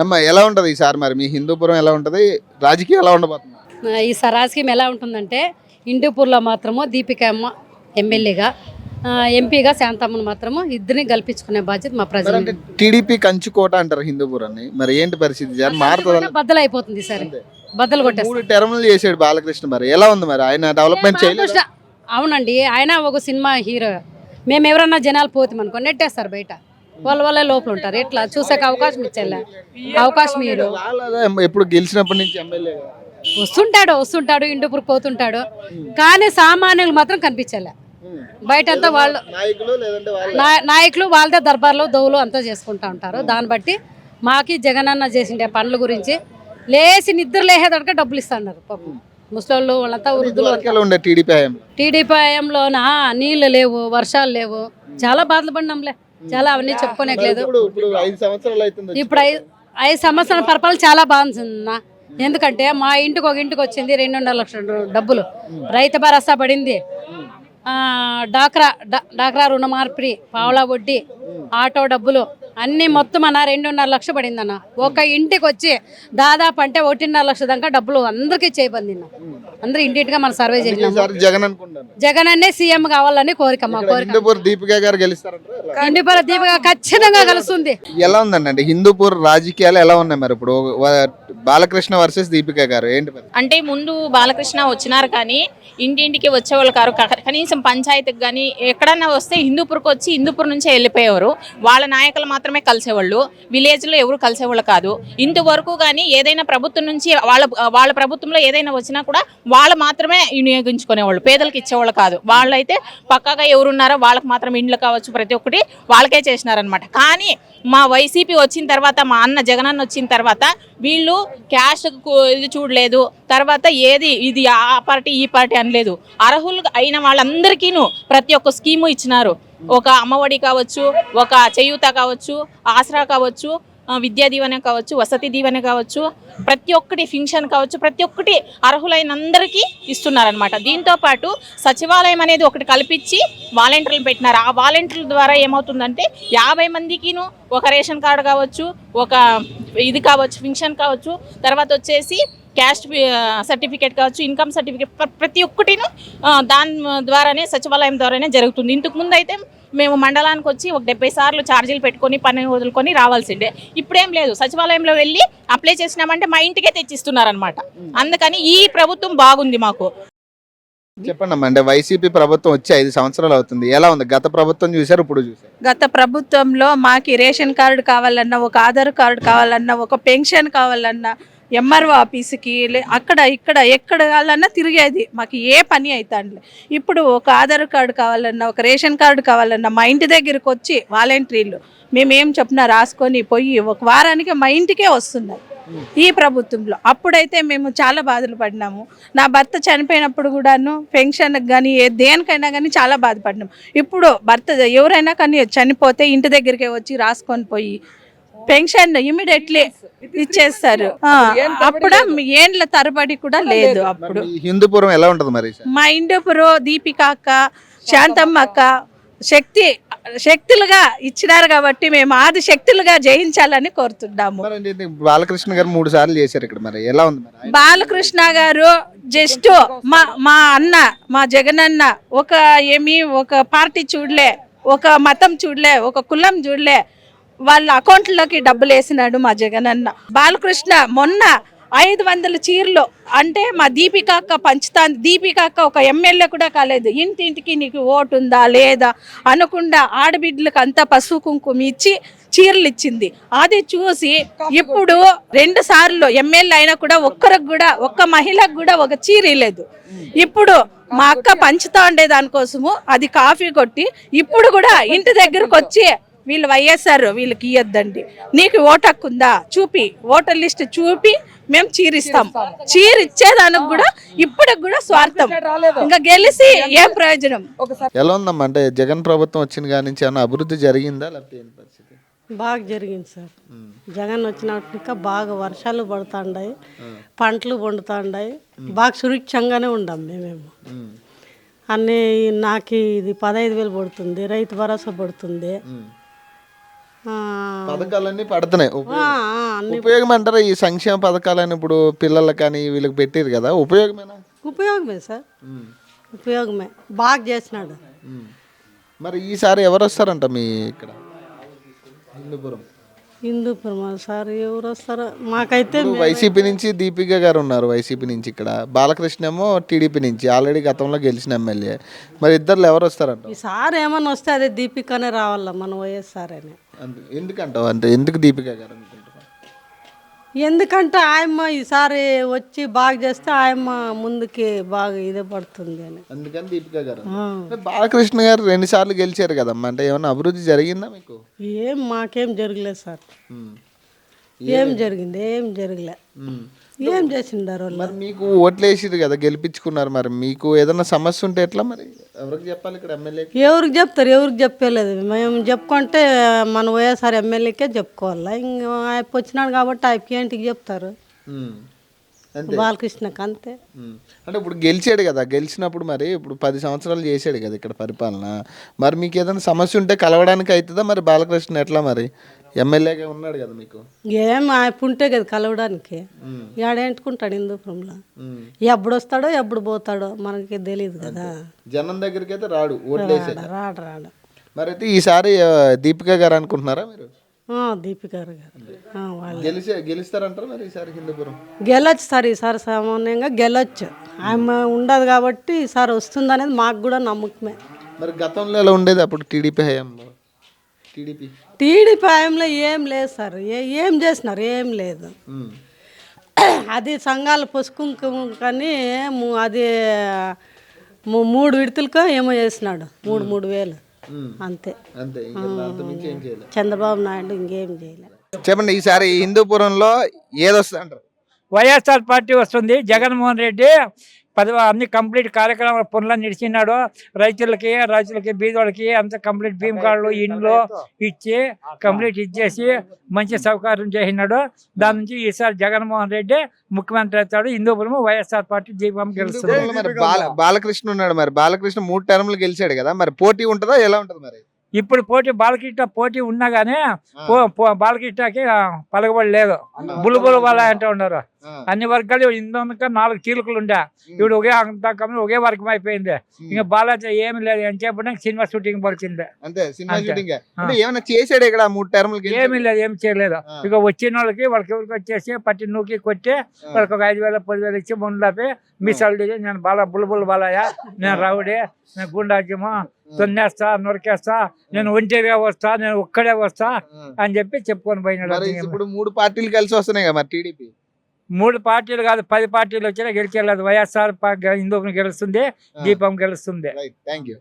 అమ్మ ఎలా ఉంటది ఈసారి మరి మీ హిందూపురం ఎలా ఉంటది, రాజకీయం ఎలా ఉండబోతుంది? ఈసారి రాజకీయం ఎలా ఉంటుందంటే హిందూపూర్లో మాత్రము దీపిక అమ్మ ఎమ్మెల్యేగా, ఎంపీగా శాంతమ్మను మాత్రము ఇద్దరిని గెలిపించుకునే బాధ్యత మా మరి ప్రజలు. అంటే టీడీపీ కంచుకోట అంటారు హిందూపురాన్ని, మరి ఏంటి పరిస్థితి ఈసారి మారుతుంది? బద్దలు అయిపోతుంది సరే, బద్దలు కొట్టేస్తారు. 3 టర్ములు చేసాడు బాలకృష్ణ, మరి ఎలా ఉంది మరి ఆయన డెవలప్మెంట్ చేయలేదు? అవునండి, ఆయన ఒక సినిమా హీరో. మేము ఎవరన్నా జనాలు పోతామనుకో నెట్టేస్తారు బయట, వాళ్ళ లోపల ఉంటారు. ఎట్లా చూసాక అవకాశం ఇచ్చేలా అవకాశం మీరు ఎప్పుడు గెలిచినప్పటి నుంచి ఎమ్మెల్యే వస్తుంటాడు ఇంటిపూర్కి పోతుంటాడు, కానీ సామాన్యులు మాత్రం కనిపించాలి. బయట అంతా వాళ్ళు నాయకులు లేదంటే నాయకులు వాళ్ళదే దర్బార్లో దోవులు అంతా చేసుకుంటా ఉంటారు. దాన్ని బట్టి మాకి జగనన్న చేసిండే పనుల గురించి లేచి నిద్ర లేసేదక డబ్బులు ఇస్తున్నారు పాపం ముసలోళ్ళు వాళ్ళంతా వృద్ధులు. ఉండే టీడీపీ హయాంలోనా నీళ్ళు లేవు, వర్షాలు లేవు, చాలా బాధలు పడినాంలే. చాలా అవన్నీ చెప్పుకోనేట్లేదు. ఇప్పుడు 5 సంవత్సరాల పరిపాలన చాలా బాగుంది. ఎందుకంటే మా ఇంటికి ఒక ఇంటికి వచ్చింది 2.5 లక్షల డబ్బులు, రైతు భరోసా పడింది, డాక్రా రుణమార్పిడి, పావలా వడ్డీ, ఆటో డబ్బులు అన్నీ మొత్తం అన్న 2.5 లక్షలు పడిందన్న. ఒక ఇంటికి వచ్చి దాదాపు అంటే 1.5 లక్షల దాకా డబ్బులు అందరికీ చేయబంది. అందరూ ఇంటింటిగా మనం సర్వే చేసినాం. జగన్ అన్నే సీఎం కావాలని కోరిక మా కోరిక. హిందూపూర్ దీపిక గారు గెలుస్తారంటారు? హిందూపూర్ దీపిక ఖచ్చితంగా కలుస్తుంది. ఎలా ఉందండి హిందూపూర్ రాజకీయాలు ఎలా ఉన్నాయి మరి ఇప్పుడు? బాలకృష్ణ వర్సెస్ దీపిక గారు ఏంటి అంటే ముందు బాలకృష్ణ వచ్చినారు కానీ ఇంటింటికి వచ్చేవాళ్ళు కారు. కనీసం పంచాయతీకి కానీ ఎక్కడన్నా వస్తే హిందూపూర్కి వచ్చి హిందూపూర్ నుంచే వెళ్ళిపోయేవారు. వాళ్ళ నాయకులు మాత్రమే కలిసేవాళ్ళు, విలేజ్లో ఎవరు కలిసేవాళ్ళు కాదు. ఇంతవరకు కానీ ఏదైనా ప్రభుత్వం నుంచి వాళ్ళ ప్రభుత్వంలో ఏదైనా వచ్చినా కూడా వాళ్ళు మాత్రమే వినియోగించుకునేవాళ్ళు, పేదలకు ఇచ్చేవాళ్ళు కాదు. వాళ్ళైతే పక్కాగా ఎవరున్నారో వాళ్ళకి మాత్రం ఇండ్లు కావచ్చు ప్రతి ఒక్కటి వాళ్ళకే చేసినారనమాట. కానీ మా వైసీపీ వచ్చిన తర్వాత, మా అన్న జగనన్న వచ్చిన తర్వాత వీళ్ళు క్యాష్ ఇది చూడలేదు, తర్వాత ఏది ఇది ఆ పార్టీ ఈ పార్టీ అనలేదు. అర్హులు అయిన వాళ్ళందరికీను ప్రతి ఒక్క స్కీము ఇచ్చినారు. ఒక అమ్మఒడి కావచ్చు, ఒక చేయూత కావచ్చు, ఆసరా కావచ్చు, విద్యా దీవెన కావచ్చు, వసతి దీవెన కావచ్చు, ప్రతి ఒక్కటి ఫింక్షన్ కావచ్చు, ప్రతి ఒక్కటి అర్హులైన అందరికీ ఇస్తున్నారనమాట. దీంతోపాటు సచివాలయం అనేది ఒకటి కల్పించి వాలంటీర్లు పెట్టినారు. ఆ వాలంటీర్ల ద్వారా ఏమవుతుందంటే 50 మందికిను ఒక రేషన్ కార్డు కావచ్చు, ఒక ఇది కావచ్చు, ఫింక్షన్ కావచ్చు, తర్వాత వచ్చేసి క్యాస్ట్ సర్టిఫికేట్ కావచ్చు, ఇన్కమ్ సర్టిఫికేట్, ప్రతి ఒక్కటిను దాని ద్వారానే సచివాలయం ద్వారానే జరుగుతుంది. ఇంతకుముందు అయితే మేము మండలానికి వచ్చి ఒక 70 సార్లు ఛార్జీలు పెట్టుకొని పని వదులుకొని రావాల్సిందే. ఇప్పుడేం లేదు, సచివాలయంలో వెళ్ళి అప్లై చేసినామంటే మా ఇంటికే తెచ్చిస్తున్నారనమాట. అందుకని ఈ ప్రభుత్వం బాగుంది మాకు. చెప్పండి అమ్మా, అంటే వైసీపీ ప్రభుత్వం వచ్చి 5 సంవత్సరాలు అవుతుంది, ఎలా ఉంది? గత ప్రభుత్వం చూసారు, ఇప్పుడు చూసారు? గత ప్రభుత్వంలో మాకు రేషన్ కార్డు కావాలన్నా, ఒక ఆధార్ కార్డు కావాలన్నా, ఒక పెన్షన్ కావాలన్నా ఎంఆర్ఓ ఆఫీస్కి అక్కడ ఇక్కడ ఎక్కడ కావాలన్నా తిరిగేది, మాకు ఏ పని అవుతాండి. ఇప్పుడు ఒక ఆధార్ కార్డు కావాలన్నా, ఒక రేషన్ కార్డు కావాలన్నా మా ఇంటి దగ్గరికి వచ్చి వాలంటీర్లు మేమేం చెప్పినా రాసుకొని పోయి ఒక వారానికి మా ఇంటికే వస్తున్నాయి ఈ ప్రభుత్వంలో. అప్పుడైతే మేము చాలా బాధలు పడినాము. నా భర్త చనిపోయినప్పుడు కూడాను పెన్షన్కి కానీ దేనికైనా కానీ చాలా బాధపడినాము. ఇప్పుడు భర్త ఎవరైనా కానీ చనిపోతే ఇంటి దగ్గరికే వచ్చి రాసుకొని పోయి పెన్షన్ ఇమీడియట్లీ ఇచ్చేస్తారు. అప్పుడు ఏండ్ల తరబడి కూడా లేదు. అప్పుడు హిందూపురం ఎలా ఉంటుంది మరి? మా హిందూపురం దీపిక అక్క, శాంతమ్మ అక్క శక్తులుగా ఇచ్చినారు కాబట్టి మేము ఆది శక్తులుగా జయించాలని కోరుతున్నాము. బాలకృష్ణ గారు 3 సార్లు చేశారు ఇక్కడ, మరి ఎలా ఉంది? బాలకృష్ణ గారు జస్ట్ మా అన్న, మా జగనన్న ఒక పార్టీ చూడలే, ఒక మతం చూడలే, ఒక కులం చూడలే, వాళ్ళ అకౌంట్లోకి డబ్బులు వేసినాడు మా జగనన్న. బాలకృష్ణ మొన్న 500 చీరలు అంటే మా దీపిక అక్క పంచుతాను. దీపిక అక్క ఒక ఎమ్మెల్యే కూడా కాలేదు, ఇంటింటికి నీకు ఓటు ఉందా లేదా అనకుండా ఆడబిడ్డలకు అంతా పసుపు కుంకుమ ఇచ్చి చీరలు ఇచ్చింది. అది చూసి ఇప్పుడు 2 సార్లు ఎమ్మెల్యే అయినా కూడా ఒక్క మహిళకు కూడా ఒక చీర లేదు. ఇప్పుడు మా అక్క పంచుతా ఉండే దానికోసము అది కాఫీ కొట్టి ఇప్పుడు కూడా ఇంటి దగ్గరకు వచ్చి వీళ్ళు వైఎస్ఆర్ వీళ్ళకి ఇయ్యొద్దండి, నీకు ఓటు హక్కు ఉందా చూపి, ఓటర్ లిస్ట్ చూపి మేము చీరిస్తాం. చీరిచ్చేదానికి కూడా ఇప్పటికి కూడా స్వార్థం, ఇంకా గెలిచి ఏం ప్రయోజనం? ఎలా ఉందమ్మా, అంటే జగన్ ప్రభుత్వం వచ్చిన కాడి నుంచి ఏమైనా అభివృద్ధి జరిగిందా లేకపోతే ఏం పరిస్థితి? బాగా జరిగింది సార్. జగన్ వచ్చినాక బాగా వర్షాలు పడుతుండాయి, పంటలు పండుతుండాయి, బాగా సురక్షంగానే ఉండాం మేమేమో. అన్నీ నాకు ఇది 15,000 పడుతుంది, రైతు భరోసా పడుతుంది, ఆ, పథకాలన్నీ పడుతున్నాయి అన్ని ఉపయోగం అంటారా ఈ సంక్షేమ పథకాలని ఇప్పుడు పిల్లలకు కానీ వీళ్ళకి పెట్టారు కదా ఉపయోగమేనా? ఉపయోగమే సార్, ఉపయోగమే, బాగా చేసినాడు. మరి ఈసారి ఎవరు వస్తారంట మీ ఇక్కడ హిందూపురం? హిందూపురం సార్ ఎవరు వస్తారో మాకైతే ఇప్పుడు వైసీపీ నుంచి దీపిక గారు ఉన్నారు, వైసీపీ నుంచి ఇక్కడ బాలకృష్ణ ఏమో టీడీపీ నుంచి ఆల్రెడీ గతంలో గెలిచిన ఎమ్మెల్యే. మరి ఇద్దరు ఎవరు వస్తారంట? ఈసారి ఏమన్నా వస్తే అదే దీపికనే రావాల మన వైఎస్ఆర్ అని. ఎందుకంటావు అంటే ఎందుకు దీపిక గారు అనుకుంటున్నారు? ఎందుకంటే ఆయమ్మ ఈసారి వచ్చి బాగా చేస్తే ఆయమ్మ ముందుకి బాగా ఇదే పడుతుంది అని. అందుకని దీపిక గారు. మరి బాలకృష్ణ గారు 2 సార్లు గెలిచారు కదమ్మా, అంటే ఏమన్నా అభివృద్ధి జరిగిందా మీకు? ఏం మాకేం జరగలేదు సార్. ఏం జరిగింది? ఏం జరగలే. ఏం చేసిండారు వాళ్ళు? మరి మీకు ఓట్లు వేసిరు కదా, గెలిపించుకున్నారు, మరి మీకు ఏదైనా సమస్య ఉంటే ఎట్లా మరి ఎవరికి చెప్పాలి ఇక్కడ ఎమ్మెల్యేకి? ఎవరికి చెప్తారు? ఎవరికి చెప్పలేదు. మేము చెప్పుకుంటే మన వైఎస్ఆర్ ఎమ్మెల్యేకే చెప్పుకోవాలా. ఇంకా ఆయన వచ్చినాడు కాబట్టి ఆయనకి ఏంటికి చెప్తారు? బాలకృష్ణకి అంతే. అంటే ఇప్పుడు గెలిచాడు కదా, గెలిచినప్పుడు మరి ఇప్పుడు 10 సంవత్సరాలు చేసాడు కదా ఇక్కడ పరిపాలన, మరి మీకు ఏదైనా సమస్య ఉంటే కలవడానికి అవుతుందా? మరి బాలకృష్ణ ఎట్లా మరి ఎమ్మెల్యేగా ఉన్నాడు కదా మీకు? ఏం ఆయన ఉంటే కదా కలవడానికి. ఏడేంటుకుంటాడు హిందూపురంలో. ఎప్పుడు వస్తాడో ఎప్పుడు పోతాడో మనకి తెలియదు కదా. జనం దగ్గరికి అయితే రాడు, ఓట్లు వేసాడు. రాడు రాడు. మరి అయితే ఈసారి దీపిక గారు అనుకుంటున్నారా మీరు? దీపిక గారు వాళ్ళు గెలుస్తారంటారా మరి ఈసారి హిందూపురం? గెలొచ్చు సార్, ఈసారి సామాన్యంగా గెలొచ్చు. ఆమె ఉండదు కాబట్టి ఈసారి వస్తుంది అనేది మాకు కూడా నమ్మకమే. మరి గతంలో ఎలా ఉండేది అప్పుడు టీడీపీ హయాంలో? టీడీపీ హయాంలో ఏం లేదు సార్. ఏం చేసినారు? ఏం లేదు. అది సంఘాల పుసుకుంకం కానీ అది 3 విడతలకో ఏమో చేసినాడు. 3,000 అంతే. చంద్రబాబు నాయుడు ఇంకేం చేయలేదు. చెప్పండి, ఈసారి హిందూపురంలో ఏదొస్తుంది అంటారు? వైఎస్ఆర్ పార్టీ వస్తుంది. జగన్మోహన్ రెడ్డి అన్ని కంప్లీట్ కార్యక్రమాల పనులను నిడిచినాడు. రైతులకి బీదోళ్ళకి అంత కంప్లీట్ భీమ్ కార్డులు ఇండ్లు ఇచ్చి కంప్లీట్ ఇచ్చేసి మంచి సౌకర్యం చేసినాడు. దాని నుంచి ఈసారి జగన్మోహన్ రెడ్డి ముఖ్యమంత్రి అవుతాడు. హిందూపురం వైఎస్ఆర్ పార్టీ జీవం గెలుస్తుంది. మరి బాలకృష్ణ ఉన్నాడు, మరి బాలకృష్ణ 3 టర్ములు గెలిచాడు కదా, మరి పోటీ ఉంటుందా? ఎలా ఉంటుంది మరి? ఇప్పుడు బాలకృష్ణ పోటీ ఉన్నా గానీ బాలకృష్ణకి పలకబడి లేదు. బులుబులు వాళ్ళ అంటే ఉన్నారు. అన్ని వర్గాలు ఇందుక 4 చీలుకలు ఉండే, ఇప్పుడు ఒకే వర్గం అయిపోయింది. ఇంకా బాలాజీ ఏమి లేదు అని చెప్పిన సినిమా షూటింగ్ పడుతుంది. అంతే, సినిమా షూటింగ్. ఏమైనా చేసాడు ఇక్కడ 3 టర్ములు? ఏమీ లేదు, ఏమి చేయలేదు. ఇక వచ్చిన వాళ్ళకి ఎవరికి వచ్చేసి పట్టి నూకి కొట్టి వాళ్ళకి ఒక 5,000 10,000 ఇచ్చి ముందులాపి మీసాలు నేను బుల్బుల్ బాలయ్య, నేను రౌడీ, నేను గుండాజ్యము, తొన్నేస్తా, నొరికేస్తా, నేను ఒంటరిగా వస్తా, నేను ఒక్కడే వస్తా అని చెప్పి చెప్పుకొని పోయినాడు. ఇప్పుడు 3 పార్టీలు కలిసి వస్తున్నాయి కదా మరి టీడీపీ? 3 పార్టీలు కాదు 10 పార్టీలు వచ్చినా గెలిచేలేదు. వైఎస్ఆర్ హిందూపురం గెలుస్తుంది, దీపం గెలుస్తుంది. Thank you.